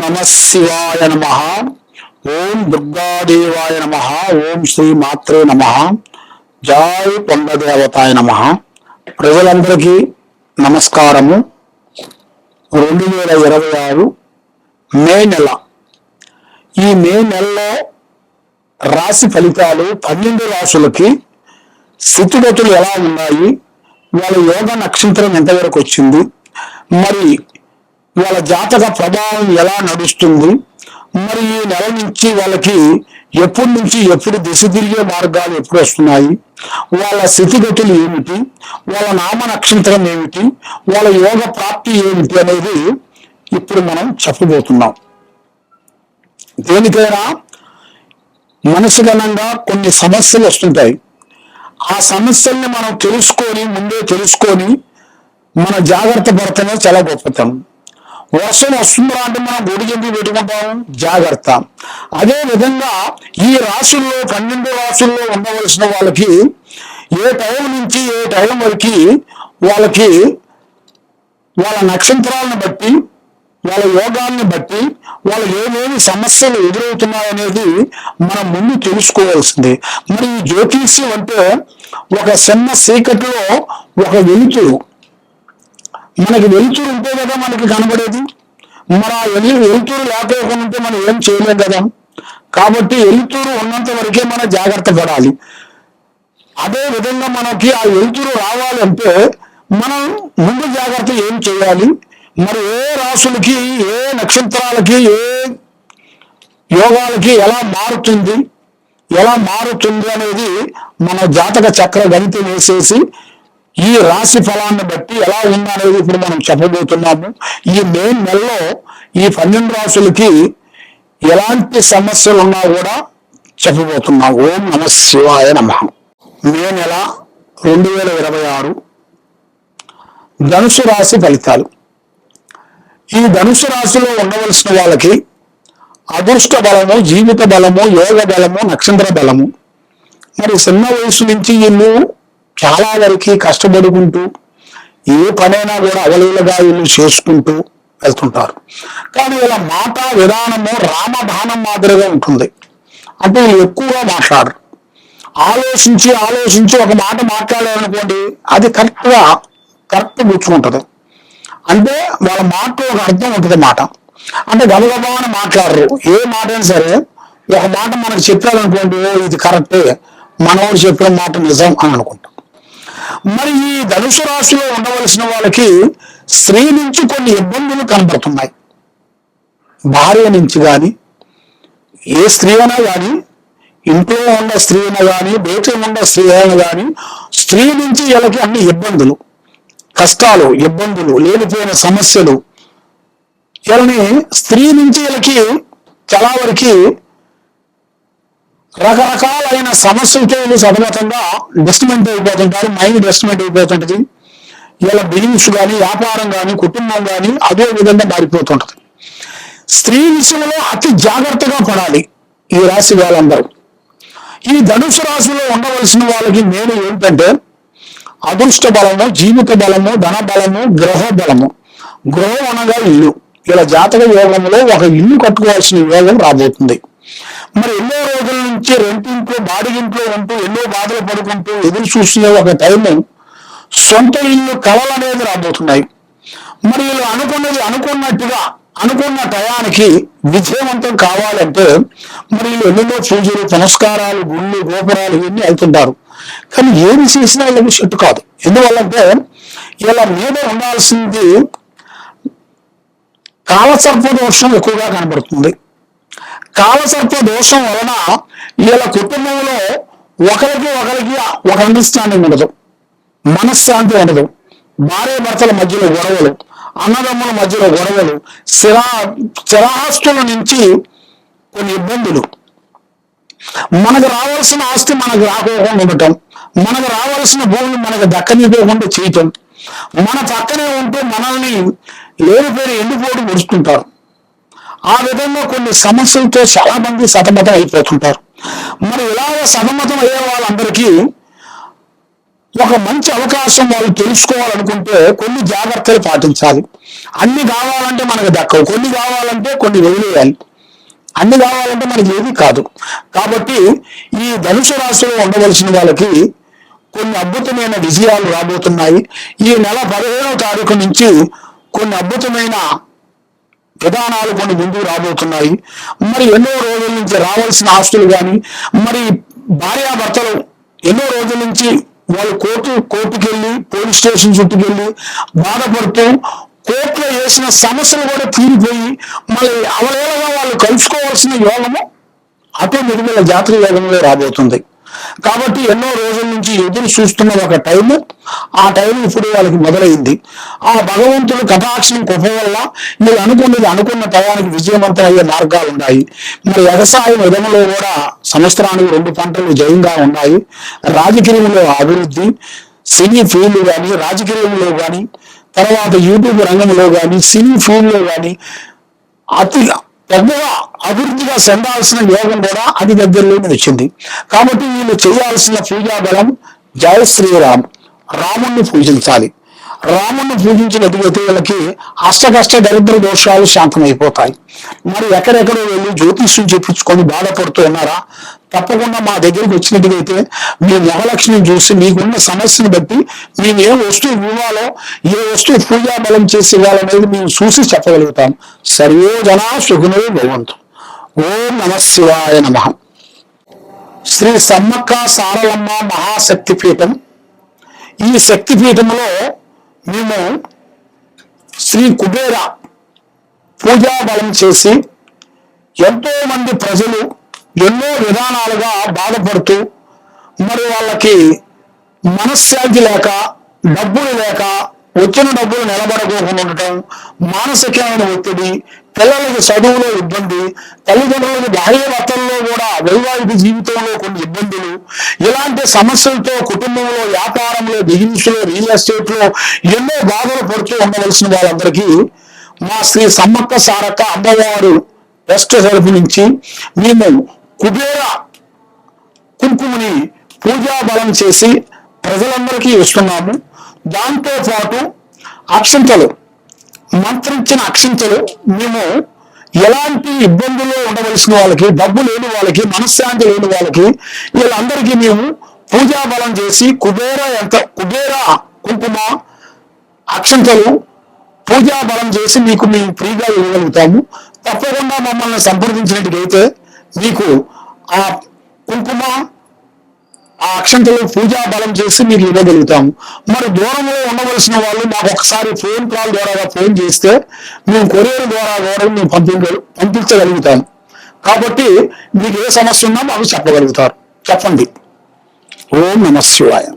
నమ శివాయ నమ. ఓం దుర్గాదేవాయ నమ. ఓం శ్రీ మాత్రే నమ. జై కొండదేవతాయ నమ. ప్రజలందరికీ నమస్కారము. 2026 మే నెల. ఈ మే నెలలో రాశి ఫలితాలు 12 రాశులకి స్థితిగతులు ఎలా ఉన్నాయి, వాళ్ళ యోగ నక్షత్రం ఎంతవరకు వచ్చింది, మరి వాళ్ళ జాతక ప్రభావం ఎలా నడుస్తుంది, మరి ఈ నెల నుంచి వాళ్ళకి ఎప్పటి నుంచి ఎప్పుడు దిశ తిరిగే మార్గాలు ఎప్పుడు వస్తున్నాయి, వాళ్ళ స్థితిగతులు ఏమిటి, వాళ్ళ నామ నక్షత్రం ఏమిటి, వాళ్ళ యోగ ప్రాప్తి ఏమిటి అనేది ఇప్పుడు మనం చెప్పబోతున్నాం. దేనికైనా మనసుగణంగా కొన్ని సమస్యలు వస్తుంటాయి. ఆ సమస్యల్ని మనం ముందే తెలుసుకొని మన జాగ్రత్త పడటమే చాలా గొప్పతనం. వర్షం వస్తుందా అంటే మనం గొడుగు ఎందుకు పెట్టుకుంటాం? జాగ్రత్త. అదే విధంగా ఈ రాశుల్లో 12 రాశుల్లో ఉండవలసిన వాళ్ళకి ఏ టైం నుంచి ఏ టైం వరకు వాళ్ళకి వాళ్ళ నక్షత్రాలను బట్టి, వాళ్ళ యోగాన్ని బట్టి వాళ్ళు ఏమేమి సమస్యలు ఎదురవుతున్నాయనేది మనం ముందు తెలుసుకోవాల్సింది. మరి ఈ జ్యోతిష్యం అంటే ఒక చిన్న చీకటిలో ఒక వెలుతురు. మనకి వెలుతురు ఉంటే కదా మనకి కనబడేది. మన వెలుతురు లేకపోకుండా ఉంటే మనం ఏం చేయలేం కదా. కాబట్టి వెలుతురు ఉన్నంత వరకే మనం జాగ్రత్త పడాలి. అదే విధంగా మనకి ఆ వెలుతురు రావాలంటే మనం ముందు జాగ్రత్త ఏం చేయాలి, మరి ఏ రాశులకి ఏ నక్షత్రాలకి ఏ యోగాలకి ఎలా మారుతుంది అనేది మన జాతక చక్ర గణితం వేసేసి ఈ రాశి ఫలాన్ని బట్టి ఎలా ఉందనేది ఇప్పుడు మనం చెప్పబోతున్నాము. ఈ మే నెలలో ఈ 12 రాశులకి ఎలాంటి సమస్యలు ఉన్నా కూడా చెప్పబోతున్నాం. ఓం నమ శివాయ నమ. మే నెల 2026 ధనుసు రాశి ఫలితాలు. ఈ ధనుసు రాశిలో ఉండవలసిన వాళ్ళకి అదృష్ట బలము, జీవిత బలము, యోగ బలము, నక్షత్ర బలము. మరి చిన్న వయసు నుంచి వీళ్ళు చాలా వరకు కష్టపడుకుంటూ ఏ పనైనా కూడా అవలీలగా వీళ్ళు చేసుకుంటూ వెళ్తుంటారు. కానీ వీళ్ళ మాట విధానము రామబాణం మాదిరిగా ఉంటుంది. అంటే వీళ్ళు ఎక్కువగా మాట్లాడరు. ఆలోచించి ఒక మాట మాట్లాడారనుకోండి, అది కరెక్ట్ కూర్చుంటది. అంటే వాళ్ళ మాటలో ఒక అర్థం ఉంటుంది. మాట అంటే గబగబా అని మాట్లాడరు. ఏ మాట అయినా సరే ఒక మాట మనకు చెప్పారనుకోండి, ఇది కరెక్టే, మనవాడు చెప్పిన మాట నిజం అని అనుకుంటాం. మరి ఈ ధనుసు రాశిలో ఉండవలసిన వాళ్ళకి స్త్రీ నుంచి కొన్ని ఇబ్బందులు కనబడుతున్నాయి. భార్య నుంచి కానీ, ఏ స్త్రీ అయినా కానీ, ఇంట్లో ఉన్న స్త్రీ అయినా కానీ, బయట ఉన్న స్త్రీ అయినా కానీ, స్త్రీ నుంచి వీళ్ళకి అన్ని ఇబ్బందులు, కష్టాలు, ఇబ్బందులు, లేనిపోయిన సమస్యలు. వీళ్ళని స్త్రీ నుంచి వీళ్ళకి చాలా వరకు రకరకాలైన సమస్యలతో వీళ్ళు సతమతంగా డిస్టర్బెంట్ అయిపోతుంటారు. మైండ్ డిస్టర్బెంట్ అయిపోతుంటది. వీళ్ళ బిజినెస్ కానీ, వ్యాపారం కానీ, కుటుంబం కానీ అదే విధంగా మారిపోతుంటది. స్త్రీ విషయంలో అతి జాగ్రత్తగా పడాలి ఈ రాశి వాళ్ళందరూ. ఈ ధనుసు రాశిలో ఉండవలసిన వాళ్ళకి నేను ఏంటంటే అదృష్ట బలము, జీవిత బలము, ధన బలము, గృహ బలము. గృహం అనగా ఇల్లు. ఇలా జాతక యోగంలో ఒక ఇల్లు కట్టుకోవాల్సిన యోగం రాబోతుంది. మరి ఎన్నో రోజుల నుంచి రెంటింట్లో, బాడిగింట్లో ఉంటూ ఎన్నో బాధలు పడుకుంటూ ఎదురు చూసిన ఒక టైము సొంత ఇల్లు కళలు అనేది రాబోతున్నాయి. మరి వీళ్ళు అనుకున్నట్టుగా అనుకున్న టయానికి విజయవంతం కావాలంటే మరి వీళ్ళు ఎన్నెన్నో పూజలు, పునస్కారాలు, గుళ్ళు, గోపురాలు ఇవన్నీ వెళ్తుంటారు. కానీ ఏమి చేసినా వీళ్ళకి చెట్టు కాదు. ఎందువల్లంటే వీళ్ళ మీద ఉండాల్సింది కాలసర్ప దోషం ఎక్కువగా కనబడుతుంది. కాలసర్ప దోషం వలన వీళ్ళ కుటుంబంలో ఒకరికి ఒక అండర్స్టాండింగ్ ఉండదు, మనశ్శాంతి ఉండదు. భార్య భర్తల మధ్యలో గొడవలు, అన్నదమ్ముల మధ్యలో గొడవలు, స్థిరాస్తుల నుంచి కొన్ని ఇబ్బందులు, మనకు రావాల్సిన ఆస్తి మనకు రాకోకుండా ఉండటం, మనకు రావాల్సిన భూమిని మనకు దక్కనిపోకుండా చేయటం, మన పక్కనే ఉంటూ మనల్ని లేనిపోయిన ఎండిపోటు ముడుస్తుంటారు. ఆ విధంగా కొన్ని సమస్యలతో చాలా మంది సతమతం అయిపోతుంటారు. మరి ఇలాగ సతమతం అయ్యే వాళ్ళందరికీ ఒక మంచి అవకాశం వాళ్ళు తెలుసుకోవాలనుకుంటే కొన్ని జాగ్రత్తలు పాటించాలి. అన్ని కావాలంటే మనకు దక్కవు, కొన్ని కావాలంటే కొన్ని వదిలేయాలి. అన్ని కావాలంటే మనకి ఏది కాదు. కాబట్టి ఈ ధనుసు రాశిలో ఉండవలసిన వాళ్ళకి కొన్ని అద్భుతమైన విజయాలు రాబోతున్నాయి. ఈ నెల 15వ తారీఖు నుంచి కొన్ని అద్భుతమైన విధానాలు కొన్ని ముందుకు రాబోతున్నాయి. మరి ఎన్నో రోజుల నుంచి రావాల్సిన ఆస్తులు కానీ, మరి భార్యాభర్తలు ఎన్నో రోజుల నుంచి వాళ్ళు కోర్టుకి వెళ్ళి పోలీస్ స్టేషన్ చుట్టుకెళ్ళి బాధపడుతూ కోర్టులో వేసిన సమస్యలు కూడా తీరిపోయి మళ్ళీ అవలేలగా వాళ్ళు కలుసుకోవాల్సిన యోగము ఆటోమేటిక్గా జాతక యోగంలో రాబోతుంది. కాబట్టి ఎన్నో రోజుల నుంచి ఎదురు చూస్తున్న ఒక టైము, ఆ టైం ఇప్పుడు వాళ్ళకి మొదలైంది. ఆ భగవంతుడు కటాక్షం కృప వల్ల మీరు అనుకున్న టయానికి విజయవంతం అయ్యే మార్గాలు ఉన్నాయి. మరి వ్యవసాయం విధంలో కూడా సంవత్సరానికి 2 పంటలు జయంగా ఉన్నాయి. రాజకీయంలో అభివృద్ధి, సినీ ఫీల్డ్ కానీ, రాజకీయంలో కానీ, తర్వాత యూట్యూబ్ రంగంలో కానీ, సినీ ఫీల్డ్లో కానీ అతి పెద్దగా అభివృద్ధిగా చెందాల్సిన యోగం కూడా అది దగ్గరలోనే వచ్చింది. కాబట్టి వీళ్ళు చేయాల్సిన పూజా బలం జయ శ్రీరామ్, రాముణ్ణి పూజించాలి. రాముణ్ణి పూజించినట్లయితే వీళ్ళకి అష్టకష్ట దరిద్ర దోషాలు శాంతమైపోతాయి. మరి ఎక్కడెక్కడో వెళ్ళి జ్యోతిష్యం చెప్పించుకొని బాధపడుతూ ఉన్నారా? తప్పకుండా మా దగ్గరికి వచ్చినట్టుగైతే మీ మొహలక్ష్మిని చూసి మీకున్న సమస్యను బట్టి మేము ఏ వస్తువు ఇవ్వాలో, ఏ వస్తువు పూజా బలం చేసి ఇవ్వాలనేది మేము చూసి చెప్పగలుగుతాం. సర్వే జనా సుఖినో భవంతు. ఓం నమః శివాయ నమః. శ్రీ సమ్మక్క సారలమ్మ మహాశక్తిపీఠం. ఈ శక్తిపీఠంలో మేము శ్రీ కుబేర పూజా బలం చేసి ఎంతో మంది ప్రజలు ఎన్నో విధానాలుగా బాధపడుతూ మరి వాళ్ళకి మనశ్శాంతి లేక, డబ్బులు లేక, వచ్చిన డబ్బులు నిలబడకోకుండా ఉండటం, మానసికమైన ఒత్తిడి, పిల్లలకి చదువులో ఇబ్బంది, తల్లిదండ్రులకు భార్యాభర్తల్లో కూడా వైవాహిక జీవితంలో కొన్ని ఇబ్బందులు, ఇలాంటి సమస్యలతో కుటుంబంలో, వ్యాపారంలో, బిజినెస్ లో, రియల్ ఎస్టేట్ లో ఎన్నో బాధలు పడుతూ ఉండవలసిన వాళ్ళందరికీ మా శ్రీ సమ్మక్క సారక్క అమ్మవారు ట్రస్ట్ తరఫు నుంచి మేము కుబేర కుంకుమని పూజా బలం చేసి ప్రజలందరికీ ఇస్తున్నాము. దాంతో పాటు అక్షంతలు, మంత్రించిన అక్షంతలు మేము ఎలాంటి ఇబ్బందుల్లో ఉండవలసిన వాళ్ళకి, డబ్బు లేని వాళ్ళకి, మనశ్శాంతి లేని వాళ్ళకి వీళ్ళందరికీ మేము పూజా బలం చేసి కుబేర కుంకుమ అక్షంతలు పూజా బలం చేసి మీకు మేము ఫ్రీగా ఇవ్వగలుగుతాము. తప్పకుండా మమ్మల్ని సంప్రదించినట్టుగైతే మీకు ఆ కుంకుమ, ఆ అక్షంతలు పూజా బలం చేసి మీకు ఇవ్వగలుగుతాము. మరి దూరంలో ఉండవలసిన వాళ్ళు మాకు ఒకసారి ఫోన్ కాల్ ద్వారా ఫోన్ చేస్తే మేము కొరియర్ ద్వారా కూడా మేము పంపించగలుగుతాము. కాబట్టి మీకు ఏ సమస్య ఉన్నా మాకు చెప్పగలుగుతారు. చెప్పండి. ఓం నమః శివాయ.